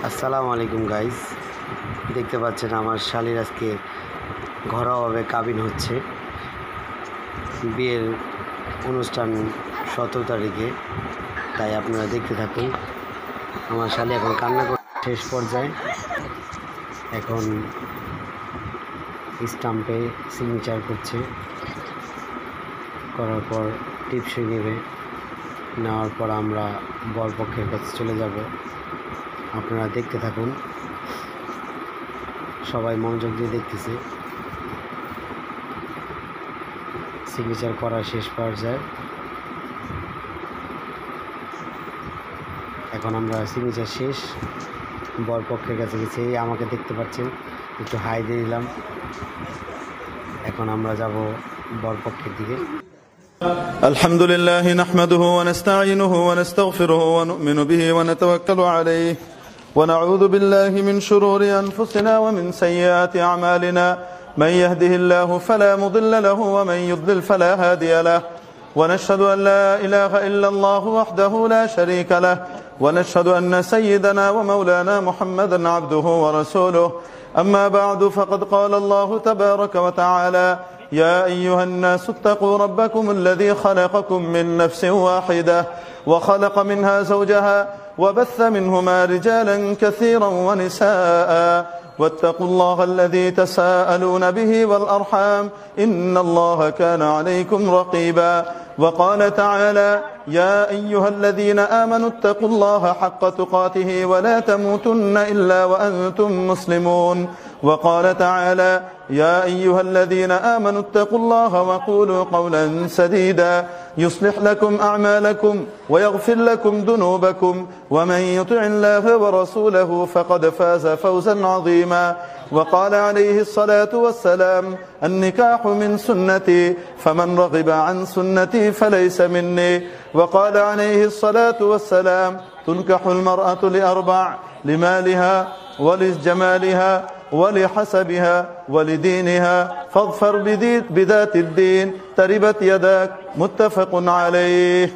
আসসালামু আলাইকুম গাইস, দেখতে পাচ্ছেন আমার শালীর আজকে ঘরোয়াভাবে কাবিন হচ্ছে। বিয়ের অনুষ্ঠান 17 তারিখে, তাই আপনারা দেখতে থাকুন। আমার শালী এখন কান্না করে শেষ পর্যায়ে, এখন স্টাম্পে সিগনেচার করছে, করার পর টিপসই নেবে। নেওয়ার পর আমরা বরপক্ষের কাছে চলে যাব। আপনারা দেখতে থাকুন, সবাই মনোযোগ দিয়ে দেখতেছে। সিগনেচার করা শেষ পর্যায়ে, এখন আমরা সিগনেচার শেষ, বরপক্ষের কাছে গেছি। আমাকে দেখতে পাচ্ছেন, একটু হাই দিয়ে দিলাম। এখন আমরা যাব বরপক্ষের দিকে। الحمد لله نحمده ونستعينه ونستغفره ونؤمن به ونتوكل عليه ونعوذ بالله من شرور أنفسنا ومن سيئات أعمالنا. من يهده الله فلا مضل له ومن يضلل فلا هادي له. ونشهد أن لا إله إلا الله وحده لا شريك له. ونشهد أن سيدنا ومولانا محمدا عبده ورسوله. أما بعد فقد قال الله تبارك وتعالى: يا أيها الناس اتقوا ربكم الذي خلقكم من نفس واحدة وخلق منها زوجها وبث منهما رجالا كثيرا ونساء واتقوا الله الذي تساءلون به والأرحام إن الله كان عليكم رقيبا. وقال تعالى: يا أيها الذين آمنوا اتقوا الله حق تقاته ولا تموتن إلا وأنتم مسلمون. وقال تعالى: يا أيها الذين آمنوا اتقوا الله وقولوا قولا سديدا يصلح لكم أعمالكم ويغفر لكم ذنوبكم ومن يطع الله ورسوله فقد فاز فوزا عظيما. وقال عليه الصلاة والسلام: النكاح من سنتي فمن رغب عن سنتي فليس مني. وقال عليه الصلاة والسلام: تنكح المرأة لأربع: لمالها ولجمالها ولحسبها ولدينها فاظفر بذات الدين تربت يداك. متفق عليه.